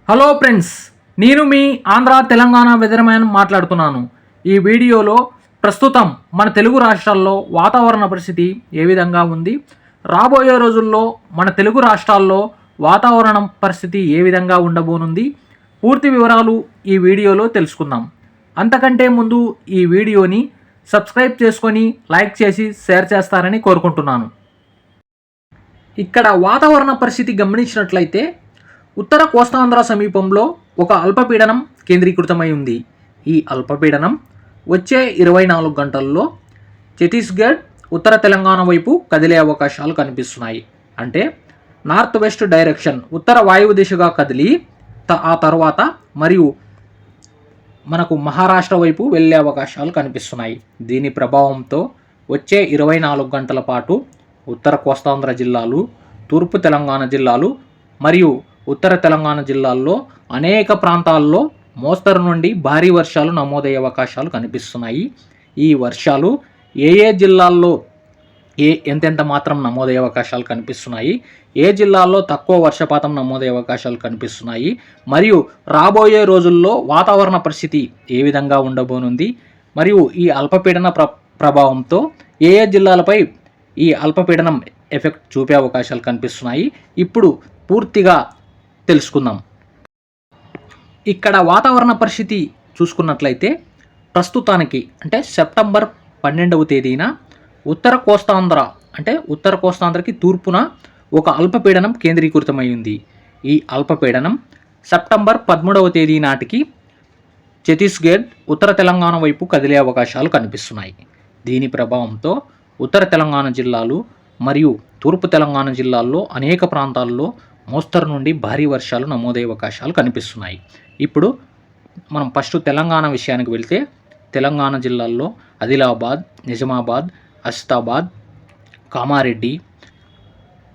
Hello friends, నేను మీ Andhra Telangana weather man మాట్లాడుతున్నాను. ఈ వీడియోలో ప్రస్తుతం మన తెలుగు రాష్ట్రాల్లో వాతావరణ పరిస్థితి ఏ విధంగా ఉంది, రాబోయే రోజుల్లో మన తెలుగు రాష్ట్రాల్లో వాతావరణం పరిస్థితి ఏ విధంగా ఉండబోనుంది, పూర్తి వివరాలు ఈ వీడియోలో తెలుసుకుందాం. అంతకంటే ముందు ఈ వీడియోని సబ్స్క్రైబ్ చేసుకొని లైక్ చేసి షేర్ చేస్తారని కోరుకుంటున్నాను. ఇక్కడ వాతావరణ పరిస్థితి గమనించినట్లయితే ఉత్తర కోస్తాంధ్ర సమీపంలో ఒక అల్పపీడనం కేంద్రీకృతమై ఉంది. ఈ అల్పపీడనం వచ్చే 24 గంటల్లో ఛత్తీస్గఢ్, ఉత్తర తెలంగాణ వైపు కదిలే అవకాశాలు కనిపిస్తున్నాయి. అంటే నార్త్ వెస్ట్ డైరెక్షన్, ఉత్తర వాయువు దిశగా కదిలి ఆ తర్వాత మరియు మనకు మహారాష్ట్ర వైపు వెళ్ళే అవకాశాలు కనిపిస్తున్నాయి. దీని ప్రభావంతో వచ్చే 24 గంటల పాటు ఉత్తర కోస్తాంధ్ర జిల్లాలు, తూర్పు తెలంగాణ జిల్లాలు మరియు ఉత్తర తెలంగాణ జిల్లాల్లో అనేక ప్రాంతాల్లో మోస్తరు నుండి భారీ వర్షాలు నమోదయ్యే అవకాశాలు కనిపిస్తున్నాయి. ఈ వర్షాలు ఏ జిల్లాల్లో ఎంతెంత మాత్రం నమోదయ్యే అవకాశాలు కనిపిస్తున్నాయి, ఏ జిల్లాల్లో తక్కువ వర్షపాతం నమోదయ్యే అవకాశాలు కనిపిస్తున్నాయి, మరియు రాబోయే రోజుల్లో వాతావరణ పరిస్థితి ఏ విధంగా ఉండబోనుంది, మరియు ఈ అల్పపీడన ప్రభావంతో ఏ జిల్లాలపై ఈ అల్పపీడనం ఎఫెక్ట్ చూపే అవకాశాలు కనిపిస్తున్నాయి, ఇప్పుడు పూర్తిగా తెలుసుకుందాం. ఇక్కడ వాతావరణ పరిస్థితి చూసుకున్నట్లయితే ప్రస్తుతానికి అంటే సెప్టెంబర్ 12వ తేదీన ఉత్తర కోస్తాంధ్రకి తూర్పున ఒక అల్పపీడనం కేంద్రీకృతమైంది. ఈ అల్పపీడనం సెప్టెంబర్ 13వ తేదీ నాటికి ఛత్తీస్గఢ్, ఉత్తర తెలంగాణ వైపు కదిలే అవకాశాలు కనిపిస్తున్నాయి. దీని ప్రభావంతో ఉత్తర తెలంగాణ జిల్లాలు మరియు తూర్పు తెలంగాణ జిల్లాల్లో అనేక ప్రాంతాల్లో మోస్తరు నుండి భారీ వర్షాలు నమోదయ్యే అవకాశాలు కనిపిస్తున్నాయి. ఇప్పుడు మనం ఫస్ట్ తెలంగాణ విషయానికి వెళ్తే తెలంగాణ జిల్లాల్లో ఆదిలాబాద్, నిజామాబాద్, ఆసిఫాబాద్, కామారెడ్డి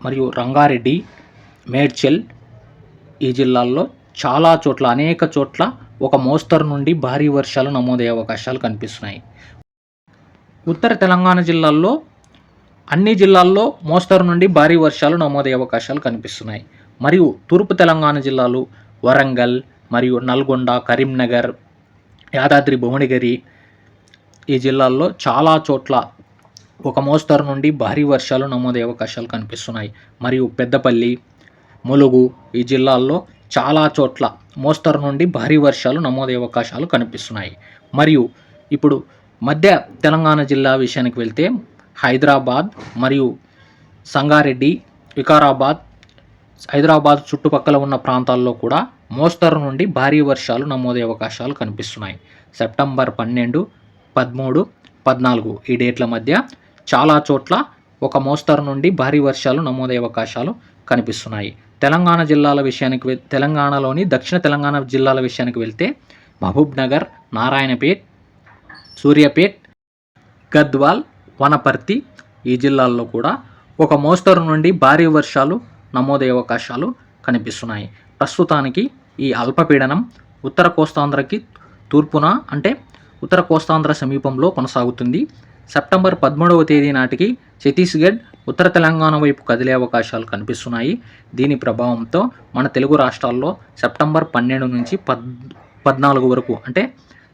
మరియు రంగారెడ్డి, మేడ్చల్ ఈ జిల్లాల్లో చాలా చోట్ల అనేక చోట్ల ఒక మోస్తరు నుండి భారీ వర్షాలు నమోదయ్యే అవకాశాలు కనిపిస్తున్నాయి. ఉత్తర తెలంగాణ జిల్లాల్లో అన్ని జిల్లాల్లో మోస్తరు నుండి భారీ వర్షాలు నమోదయ్యే అవకాశాలు కనిపిస్తున్నాయి. మరియు తూర్పు తెలంగాణ జిల్లాలు వరంగల్ మరియు నల్గొండ, కరీంనగర్, యాదాద్రి భువనగిరి ఈ జిల్లాల్లో చాలా చోట్ల ఒక మోస్తరు నుండి భారీ వర్షాలు నమోదయ్యే అవకాశాలు కనిపిస్తున్నాయి. మరియు పెద్దపల్లి, ములుగు ఈ జిల్లాల్లో చాలా చోట్ల మోస్తరు నుండి భారీ వర్షాలు నమోదయ్యే అవకాశాలు కనిపిస్తున్నాయి. మరియు ఇప్పుడు మధ్య తెలంగాణ జిల్లా విషయానికి వెళ్తే హైదరాబాద్ మరియు సంగారెడ్డి, వికారాబాద్, హైదరాబాద్ చుట్టుపక్కల ఉన్న ప్రాంతాల్లో కూడా మోస్తరు నుండి భారీ వర్షాలు నమోదయ్యే అవకాశాలు కనిపిస్తున్నాయి. సెప్టెంబర్ 12, 13, 14 ఈ డేట్ల మధ్య చాలా చోట్ల ఒక మోస్తరు నుండి భారీ వర్షాలు నమోదయ్యే అవకాశాలు కనిపిస్తున్నాయి. తెలంగాణలోని దక్షిణ తెలంగాణ జిల్లాల విషయానికి వెళ్తే మహబూబ్ నగర్, నారాయణపేట్, సూర్యాపేట్, గద్వాల్, వనపర్తి ఈ జిల్లాల్లో కూడా ఒక మోస్తరు నుండి భారీ వర్షాలు నమోదయ్యే అవకాశాలు కనిపిస్తున్నాయి. ప్రస్తుతానికి ఈ అల్పపీడనం ఉత్తర కోస్తాంధ్రకి తూర్పున అంటే ఉత్తర కోస్తాంధ్ర సమీపంలో కొనసాగుతుంది. సెప్టెంబర్ 13వ తేదీ నాటికి ఛత్తీస్గఢ్, ఉత్తర తెలంగాణ వైపు కదిలే అవకాశాలు కనిపిస్తున్నాయి. దీని ప్రభావంతో మన తెలుగు రాష్ట్రాల్లో సెప్టెంబర్ 12 నుంచి 14 వరకు అంటే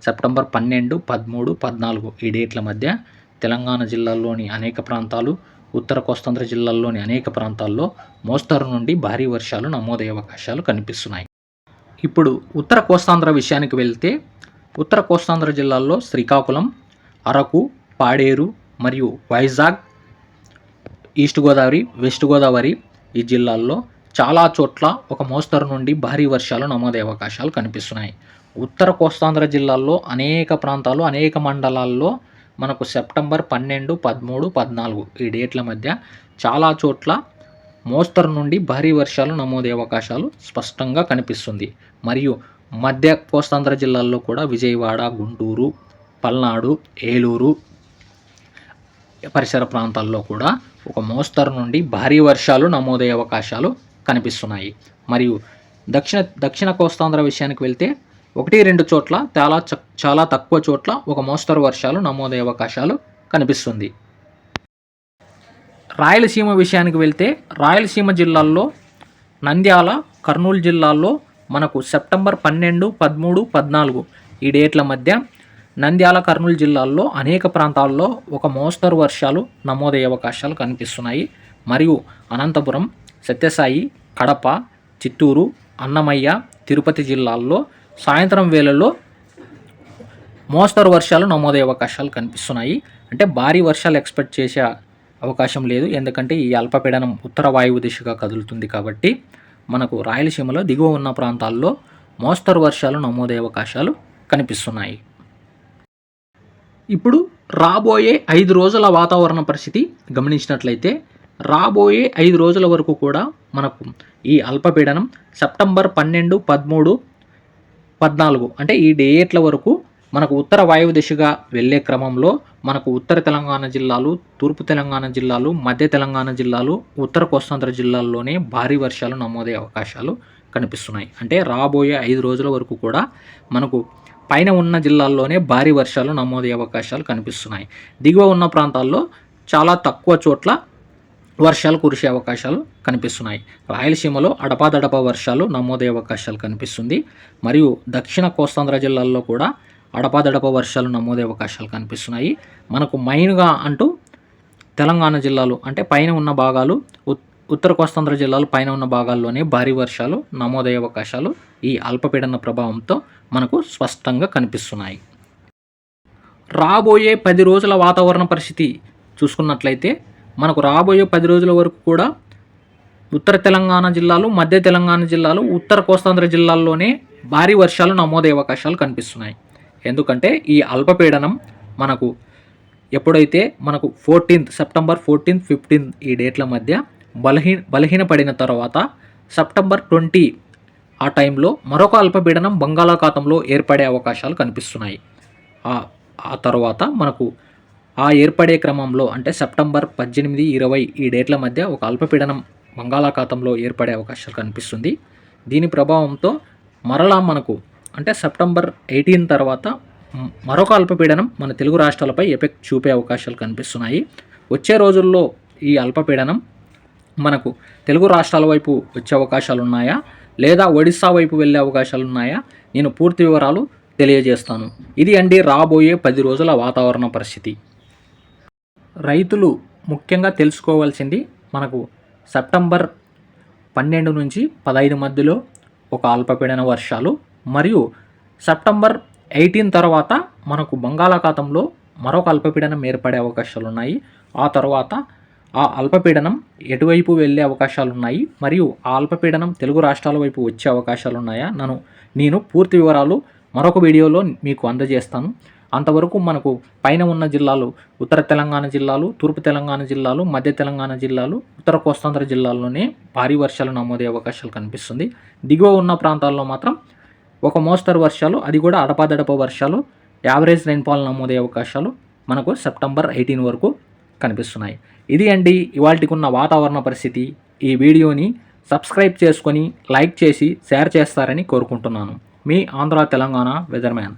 సెప్టెంబర్ 12, 13, 14 ఈ డేట్ల మధ్య తెలంగాణ జిల్లాల్లోని అనేక ప్రాంతాలు, ఉత్తర కోస్తాంధ్ర జిల్లాల్లోని అనేక ప్రాంతాల్లో మోస్తరు నుండి భారీ వర్షాలు నమోదయ్యే అవకాశాలు కనిపిస్తున్నాయి. ఇప్పుడు ఉత్తర కోస్తాంధ్ర విషయానికి వెళ్తే ఉత్తర కోస్తాంధ్ర జిల్లాల్లో శ్రీకాకుళం, అరకు, పాడేరు మరియు వైజాగ్, ఈస్ట్ గోదావరి, వెస్ట్ గోదావరి ఈ జిల్లాల్లో చాలా చోట్ల ఒక మోస్తరు నుండి భారీ వర్షాలు నమోదయ్యే అవకాశాలు కనిపిస్తున్నాయి. ఉత్తర కోస్తాంధ్ర జిల్లాల్లో అనేక ప్రాంతాలు, అనేక మండలాల్లో మనకు సెప్టెంబర్ 12, 13, 14 ఈ డేట్ల మధ్య చాలా చోట్ల మోస్తరు నుండి భారీ వర్షాలు నమోదయ్యే అవకాశాలు స్పష్టంగా కనిపిస్తుంది. మరియు మధ్య కోస్తాంధ్ర జిల్లాల్లో కూడా విజయవాడ, గుంటూరు, పల్నాడు, ఏలూరు పరిసర ప్రాంతాల్లో కూడా ఒక మోస్తరు నుండి భారీ వర్షాలు నమోదయ్యే అవకాశాలు కనిపిస్తున్నాయి. మరియు దక్షిణ కోస్తాంధ్ర విషయానికి వెళ్తే 1-2 చోట్ల చాలా తక్కువ చోట్ల ఒక మోస్తరు వర్షాలు నమోదయ్యే అవకాశాలు కనిపిస్తుంది. రాయలసీమ విషయానికి వెళ్తే రాయలసీమ జిల్లాల్లో నంద్యాల, కర్నూలు జిల్లాల్లో మనకు సెప్టెంబర్ 12, 13, 14 ఈ డేట్ల మధ్య నంద్యాల, కర్నూలు జిల్లాల్లో అనేక ప్రాంతాల్లో ఒక మోస్తరు వర్షాలు నమోదయ్యే అవకాశాలు కనిపిస్తున్నాయి. మరియు అనంతపురం, సత్యసాయి, కడప, చిత్తూరు, అన్నమయ్య, తిరుపతి జిల్లాల్లో సాయంత్రం వేళల్లో మోస్తరు వర్షాలు నమోదయ్యే అవకాశాలు కనిపిస్తున్నాయి. అంటే భారీ వర్షాలు ఎక్స్పెక్ట్ చేసే అవకాశం లేదు, ఎందుకంటే ఈ అల్పపీడనం ఉత్తర వాయువు దిశగా కదులుతుంది కాబట్టి మనకు రాయలసీమలో దిగువ ఉన్న ప్రాంతాల్లో మోస్తరు వర్షాలు నమోదయ్యే అవకాశాలు కనిపిస్తున్నాయి. ఇప్పుడు రాబోయే 5 రోజుల వాతావరణ పరిస్థితి గమనించినట్లయితే రాబోయే 5 రోజుల వరకు కూడా మనకు ఈ అల్పపీడనం సెప్టెంబర్ 12, 13, 14 అంటే ఈ డేట్ల వరకు మనకు ఉత్తర వాయువు దిశగా వెళ్ళే క్రమంలో మనకు ఉత్తర తెలంగాణ జిల్లాలు, తూర్పు తెలంగాణ జిల్లాలు, మధ్య తెలంగాణ జిల్లాలు, ఉత్తర కోస్తాంధ్ర జిల్లాల్లోనే భారీ వర్షాలు నమోదయ్యే అవకాశాలు కనిపిస్తున్నాయి. అంటే రాబోయే 5 రోజుల వరకు కూడా మనకు పైన ఉన్న జిల్లాల్లోనే భారీ వర్షాలు నమోదయ్యే అవకాశాలు కనిపిస్తున్నాయి. దిగువ ఉన్న ప్రాంతాల్లో చాలా తక్కువ చోట్ల వర్షాలు కురిసే అవకాశాలు కనిపిస్తున్నాయి. రాయలసీమలో అడపాదడపా వర్షాలు నమోదయ్యే అవకాశాలు కనిపిస్తుంది. మరియు దక్షిణ కోస్తాంధ్ర జిల్లాల్లో కూడా అడపాదడపా వర్షాలు నమోదయ్యే అవకాశాలు కనిపిస్తున్నాయి. మనకు మెయిన్గా అంటూ తెలంగాణ జిల్లాలు అంటే పైన ఉన్న భాగాలు, ఉత్తర కోస్తాంధ్ర జిల్లాలు పైన ఉన్న భాగాల్లోనే భారీ వర్షాలు నమోదయ్యే అవకాశాలు ఈ అల్పపీడన ప్రభావంతో మనకు స్పష్టంగా కనిపిస్తున్నాయి. రాబోయే 10 రోజుల వాతావరణ పరిస్థితి చూసుకున్నట్లయితే మనకు రాబోయే 10 రోజుల వరకు కూడా ఉత్తర తెలంగాణ జిల్లాలు, మధ్య తెలంగాణ జిల్లాలు, ఉత్తర కోస్తాంధ్ర జిల్లాల్లోనే భారీ వర్షాలు నమోదయ్యే అవకాశాలు కనిపిస్తున్నాయి. ఎందుకంటే ఈ అల్పపీడనం మనకు ఎప్పుడైతే మనకు సెప్టెంబర్ 14, 15 ఈ డేట్ల మధ్య బలహీనపడిన తర్వాత సెప్టెంబర్ 20 ఆ టైంలో మరొక అల్పపీడనం బంగాళాఖాతంలో ఏర్పడే అవకాశాలు కనిపిస్తున్నాయి. ఆ తర్వాత మనకు ఆ ఏర్పడే క్రమంలో అంటే సెప్టెంబర్ 18, 20 ఈ డేట్ల మధ్య ఒక అల్పపీడనం బంగాళాఖాతంలో ఏర్పడే అవకాశాలు కనిపిస్తుంది. దీని ప్రభావంతో మరలా మనకు అంటే సెప్టెంబర్ 18 తర్వాత మరొక అల్పపీడనం మన తెలుగు రాష్ట్రాలపై ఎఫెక్ట్ చూపే అవకాశాలు కనిపిస్తున్నాయి. వచ్చే రోజుల్లో ఈ అల్పపీడనం మనకు తెలుగు రాష్ట్రాల వైపు వచ్చే అవకాశాలు ఉన్నాయా లేదా ఒడిస్సా వైపు వెళ్ళే అవకాశాలు ఉన్నాయా, నేను పూర్తి వివరాలు తెలియజేస్తాను. ఇది అండి రాబోయే 10 రోజుల వాతావరణ పరిస్థితి. రైతులు ముఖ్యంగా తెలుసుకోవాల్సింది మనకు సెప్టెంబర్ 12 నుంచి 15 మధ్యలో ఒక అల్పపీడన వర్షాలు మరియు సెప్టెంబర్ 18 తర్వాత మనకు బంగాళాఖాతంలో మరొక అల్పపీడనం ఏర్పడే అవకాశాలు ఉన్నాయి. ఆ తర్వాత ఆ అల్పపీడనం ఎటువైపు వెళ్ళే అవకాశాలు ఉన్నాయి మరియు ఆ అల్పపీడనం తెలుగు రాష్ట్రాల వైపు వచ్చే అవకాశాలు ఉన్నాయా నేను పూర్తి వివరాలు మరొక వీడియోలో మీకు అందజేస్తాను. అంతవరకు మనకు పైన ఉన్న జిల్లాలు ఉత్తర తెలంగాణ జిల్లాలు, తూర్పు తెలంగాణ జిల్లాలు, మధ్య తెలంగాణ జిల్లాలు, ఉత్తర కోస్తాంధ్ర జిల్లాల్లోనే భారీ వర్షాలు నమోదయ్యే అవకాశాలు కనిపిస్తుంది. దిగువ ఉన్న ప్రాంతాల్లో మాత్రం ఒక మోస్తరు వర్షాలు, అది కూడా అడపాదడప వర్షాలు, యావరేజ్ రైన్ఫాల్ నమోదయ్యే అవకాశాలు మనకు సెప్టెంబర్ 18 వరకు కనిపిస్తున్నాయి. ఇది అండి ఇవాల్టికి ఉన్న వాతావరణ పరిస్థితి. ఈ వీడియోని సబ్స్క్రైబ్ చేసుకొని లైక్ చేసి షేర్ చేస్తారని కోరుకుంటున్నాను. మీ ఆంధ్ర తెలంగాణ వెదర్మ్యాన్.